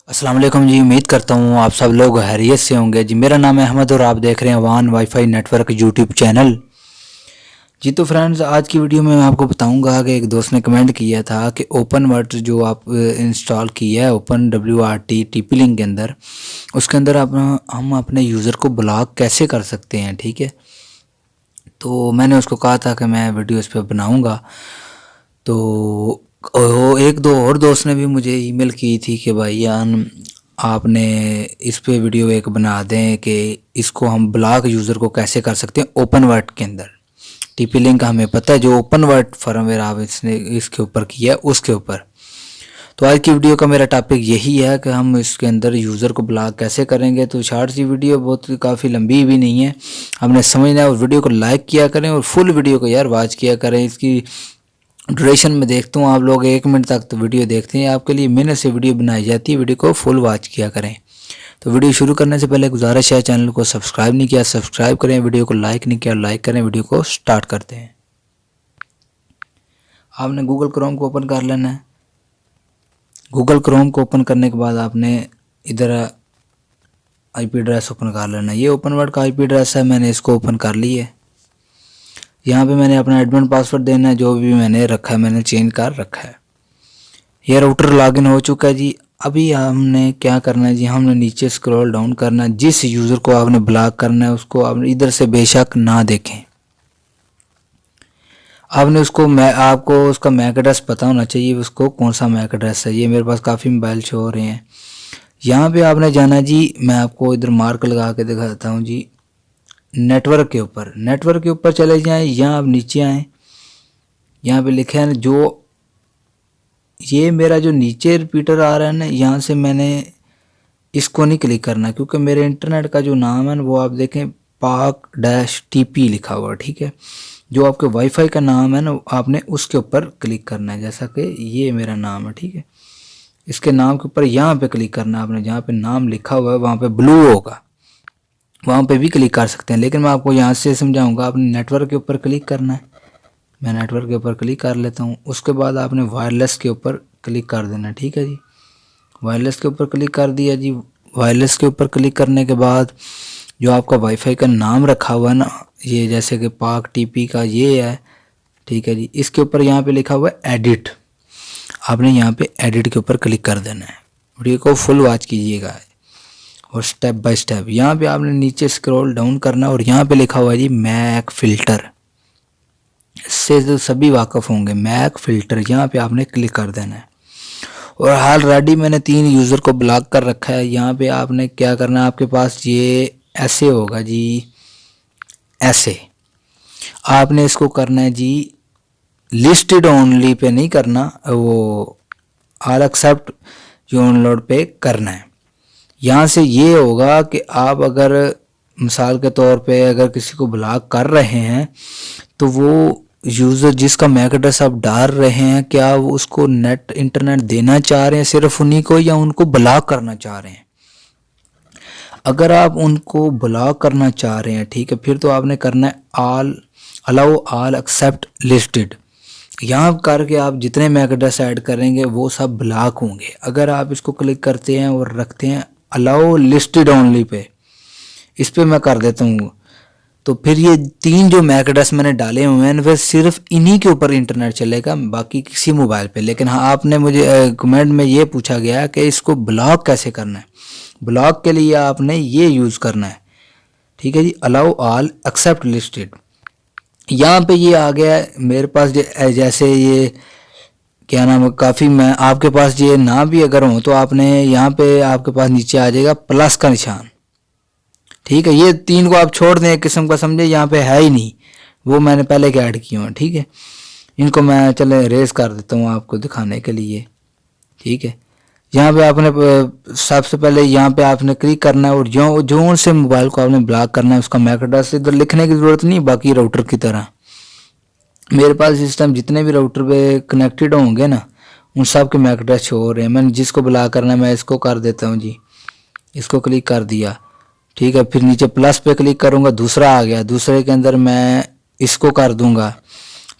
अस्सलाम वालेकुम जी। उम्मीद करता हूँ आप सब लोग खैरियत से होंगे जी। मेरा नाम है अहमद और आप देख रहे हैं वान वाईफाई नेटवर्क यूट्यूब चैनल जी। तो फ्रेंड्स, आज की वीडियो में मैं आपको बताऊंगा कि एक दोस्त ने कमेंट किया था कि ओपन वर्ट जो आप इंस्टॉल किया है ओपन WRT TP लिंक के अंदर, उसके अंदर हम अपने यूज़र को ब्लॉक कैसे कर सकते हैं। ठीक है, तो मैंने उसको कहा था कि मैं वीडियो इस पर बनाऊँगा। तो एक दो और दोस्त ने भी मुझे ईमेल की थी कि भाईजान आपने इस पे वीडियो एक बना दें कि इसको हम ब्लॉक यूज़र को कैसे कर सकते हैं ओपन वर्ट के अंदर। TP लिंक हमें पता है, जो ओपन वर्ट फर्मवेयर आप इसने इसके ऊपर किया है उसके ऊपर। तो आज की वीडियो का मेरा टॉपिक यही है कि हम इसके अंदर यूज़र को ब्लॉक कैसे करेंगे। तो शॉर्ट सी वीडियो, बहुत काफ़ी लंबी भी नहीं है, हमने समझना है। और वीडियो को लाइक किया करें और फुल वीडियो को यार वॉच किया करें। इसकी ड्यूरेशन में देखता हूँ आप लोग 1 मिनट तक तो वीडियो देखते हैं, आपके लिए मेहनत से वीडियो बनाई जाती है। वीडियो को फुल वॉच किया करें। तो वीडियो शुरू करने से पहले गुजारिश है, चैनल को सब्सक्राइब नहीं किया सब्सक्राइब करें, वीडियो को लाइक नहीं किया लाइक करें। वीडियो को स्टार्ट करते हैं। आपने गूगल क्रोम को ओपन कर लेना है। गूगल क्रोम को ओपन करने के बाद आपने इधर IP एड्रेस ओपन कर लेना है। ये ओपन वर्ड का IP एड्रेस है, मैंने इसको ओपन कर लिया है। यहाँ पे मैंने अपना एडमिन पासवर्ड देना है, जो भी मैंने रखा है मैंने चेंज कर रखा है। ये राउटर लॉगिन हो चुका है जी। अभी हमने क्या करना है जी, हमने नीचे स्क्रॉल डाउन करना है। जिस यूज़र को आपने ब्लॉक करना है उसको आपने इधर से बेशक ना देखें, आपने उसको आपको उसका मैक एड्रेस पता होना चाहिए, उसको कौन सा मैक एड्रेस है। ये मेरे पास काफ़ी मोबाइल शो हो रहे हैं। यहाँ पे आपने जाना जी, मैं आपको इधर मार्क लगा के दिखाता हूँ जी। नेटवर्क के ऊपर चले जाएं, यहाँ आप नीचे आएँ, यहाँ पे लिखे है जो ये मेरा जो नीचे रिपीटर आ रहा है ना, यहाँ से मैंने इसको नहीं क्लिक करना, क्योंकि मेरे इंटरनेट का जो नाम है वो आप देखें PARK-TP लिखा हुआ। ठीक है, जो आपके वाईफाई का नाम है ना आपने उसके ऊपर क्लिक करना है। जैसा कि ये मेरा नाम है, ठीक है, इसके नाम के ऊपर यहाँ पे क्लिक करना है आपने। जहाँ पे नाम लिखा हुआ है वहाँ पे ब्लू होगा, वहाँ पे भी क्लिक कर सकते हैं, लेकिन मैं आपको यहाँ से समझाऊंगा। आपने नेटवर्क के ऊपर क्लिक करना है। मैं नेटवर्क के ऊपर क्लिक कर लेता हूँ। उसके बाद आपने वायरलेस के ऊपर क्लिक कर देना। ठीक है जी, वायरलेस के ऊपर क्लिक कर दिया जी। वायरलेस के ऊपर क्लिक करने के बाद जो आपका वाईफाई का नाम रखा हुआ है ना, ये जैसे कि PARK-TP का ये है, ठीक है जी, इसके ऊपर यहाँ पे लिखा हुआ है एडिट। आपने यहाँ पे एडिट के ऊपर क्लिक कर देना है। वीडियो को फुल वॉच कीजिएगा और स्टेप बाय स्टेप। यहाँ पे आपने नीचे स्क्रॉल डाउन करना और यहाँ पे लिखा हुआ है जी मैक फ़िल्टर। इससे तो सभी वाकिफ़ होंगे, मैक फ़िल्टर। यहाँ पे आपने क्लिक कर देना है। और ऑलरेडी मैंने 3 यूज़र को ब्लॉक कर रखा है। यहाँ पे आपने क्या करना है, आपके पास ये ऐसे होगा जी, ऐसे आपने इसको करना है जी। लिस्टेड ओनली पे नहीं करना, वो ऑल एक्सेप्ट डाउनलोड पे करना है। यहाँ से ये होगा कि आप अगर मिसाल के तौर पे अगर किसी को ब्लॉक कर रहे हैं तो वो यूज़र जिसका मैक एड्रेस आप डाल रहे हैं, क्या वो उसको इंटरनेट देना चाह रहे हैं सिर्फ उन्हीं को, या उनको ब्लॉक करना चाह रहे हैं। अगर आप उनको ब्लॉक करना चाह रहे हैं, ठीक है, फिर तो आपने करना है अलाउ ऑल एक्सेप्ट लिस्टेड। यहाँ करके आप जितने मैक एड्रेस ऐड करेंगे वो सब ब्लॉक होंगे। अगर आप इसको क्लिक करते हैं और रखते हैं अलाउ लिस्टेड ओनली पे, इस पे मैं कर देता हूँ, तो फिर ये 3 जो मैक एड्रेस मैंने डाले हुए हैं वह सिर्फ इन्हीं के ऊपर इंटरनेट चलेगा, बाकी किसी मोबाइल पे। लेकिन हाँ, आपने मुझे कमेंट में ये पूछा गया कि इसको ब्लॉक कैसे करना है। ब्लॉक के लिए आपने ये यूज़ करना है, ठीक है जी, अलाउ ऑल एक्सेप्ट लिस्टेड। यहाँ पे ये आ गया है मेरे पास जैसे ये क्या नाम है, काफ़ी मैं आपके पास ये ना भी अगर हो तो आपने यहाँ पे आपके पास नीचे आ जाएगा प्लस का निशान। ठीक है, ये 3 को आप छोड़ दें, एक किस्म का समझे यहाँ पे है ही नहीं, वो मैंने पहले के ऐड किए हैं। ठीक है, इनको मैं चले रेस कर देता हूँ आपको दिखाने के लिए। ठीक है, यहाँ पे आपने सबसे पहले यहाँ पे आपने क्लिक करना है और जो से मोबाइल को आपने ब्लॉक करना है उसका मैक एड्रेस इधर लिखने की ज़रूरत नहीं, बाकी राउटर की तरह मेरे पास इस टाइम जितने भी राउटर पे कनेक्टेड होंगे ना उन सब के मैक एड्रेस शो हो रहे हैं। मैंने जिसको ब्लॉक करना है मैं इसको कर देता हूँ जी, इसको क्लिक कर दिया। ठीक है, फिर नीचे प्लस पे क्लिक करूँगा, दूसरा आ गया, दूसरे के अंदर मैं इसको कर दूँगा।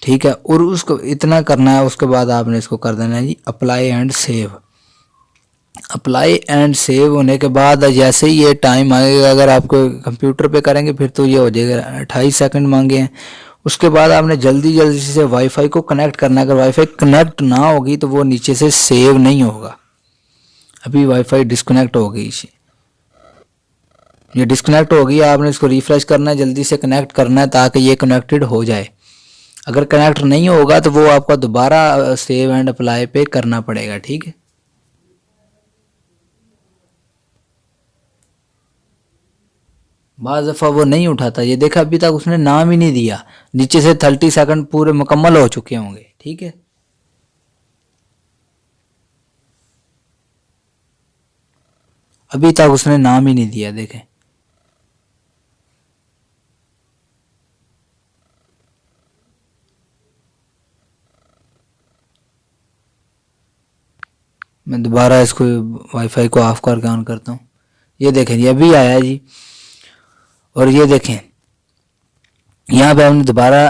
ठीक है, और उसको इतना करना है। उसके बाद आपने इसको कर देना है जी apply and save. Apply and save होने के बाद जैसे ही ये टाइम आएगा, अगर आपको कंप्यूटर पे करेंगे फिर तो ये हो जाएगा 28 सेकंड मांगे हैं। उसके बाद आपने जल्दी जल्दी से वाईफाई को कनेक्ट करना है। अगर वाईफाई कनेक्ट ना होगी तो वो नीचे से सेव नहीं होगा। अभी वाईफाई डिस्कनेक्ट हो गई, ये डिस्कनेक्ट हो गई, आपने इसको रिफ्रेश करना है, जल्दी से कनेक्ट करना है ताकि ये कनेक्टेड हो जाए। अगर कनेक्ट नहीं होगा तो वो आपका दोबारा सेव एंड अप्लाई पे करना पड़ेगा, ठीक है। बाज़ दफ़ा वो नहीं उठाता, ये देखा अभी तक उसने नाम ही नहीं दिया, नीचे से 30 सेकंड पूरे मुकम्मल हो चुके होंगे, ठीक है। अभी तक उसने नाम ही नहीं दिया, देखें। मैं दोबारा इसको वाईफाई को ऑफ करके ऑन करता हूँ। ये देखें, ये अभी आया जी। और ये देखें यहाँ पे हमने दोबारा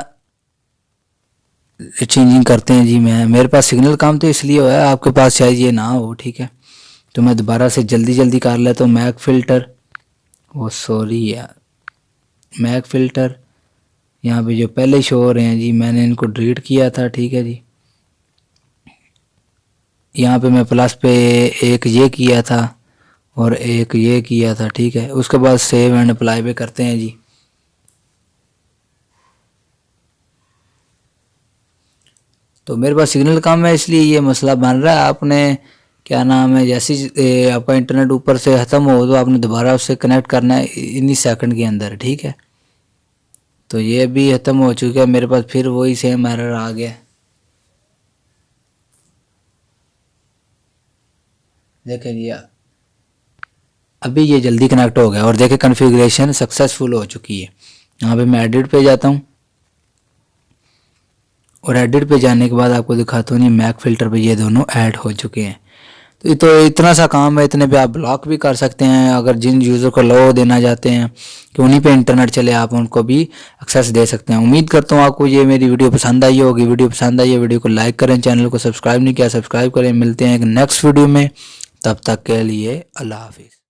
चेंजिंग करते हैं जी। मेरे पास सिग्नल काम तो इसलिए हुआ है, आपके पास शायद ये ना हो, ठीक है। तो मैं दोबारा से जल्दी जल्दी कर लेता हूँ। मैक फ़िल्टर, वो सॉरी यार, मैक फ़िल्टर यहाँ पे जो पहले शो हो रहे हैं जी, मैंने इनको डिलीट किया था, ठीक है जी। यहाँ पे मैं प्लस पे एक ये किया था और एक ये किया था, ठीक है। उसके बाद सेव एंड अप्लाई पे करते हैं जी। तो मेरे पास सिग्नल कम है इसलिए ये मसला बन रहा है। आपने क्या नाम है, जैसे ही आपका इंटरनेट ऊपर से ख़त्म हो तो आपने दोबारा उससे कनेक्ट करना है इन्हीं सेकंड के अंदर, ठीक है। तो ये भी ख़त्म हो चुका है, मेरे पास फिर वही सेम एरर आ गया। देखें जी, अभी ये जल्दी कनेक्ट हो गया और देखें कॉन्फ़िगरेशन सक्सेसफुल हो चुकी है। यहाँ पे मैं एडिट पे जाता हूँ और एडिट पे जाने के बाद आपको दिखाता हूँ, ये मैक फ़िल्टर पे ये दोनों ऐड हो चुके हैं। तो इतना सा काम है, इतने पे आप ब्लॉक भी कर सकते हैं। अगर जिन यूज़र को लो देना चाहते हैं कि उन्हीं पे इंटरनेट चले, आप उनको भी एक्सेस दे सकते हैं। उम्मीद करता हूँ आपको ये मेरी वीडियो पसंद आई होगी। वीडियो पसंद आई है, वीडियो को लाइक करें, चैनल को सब्सक्राइब नहीं किया सब्सक्राइब करें। मिलते हैं एक नेक्स्ट वीडियो में, तब तक के लिए अल्लाह हाफिज़।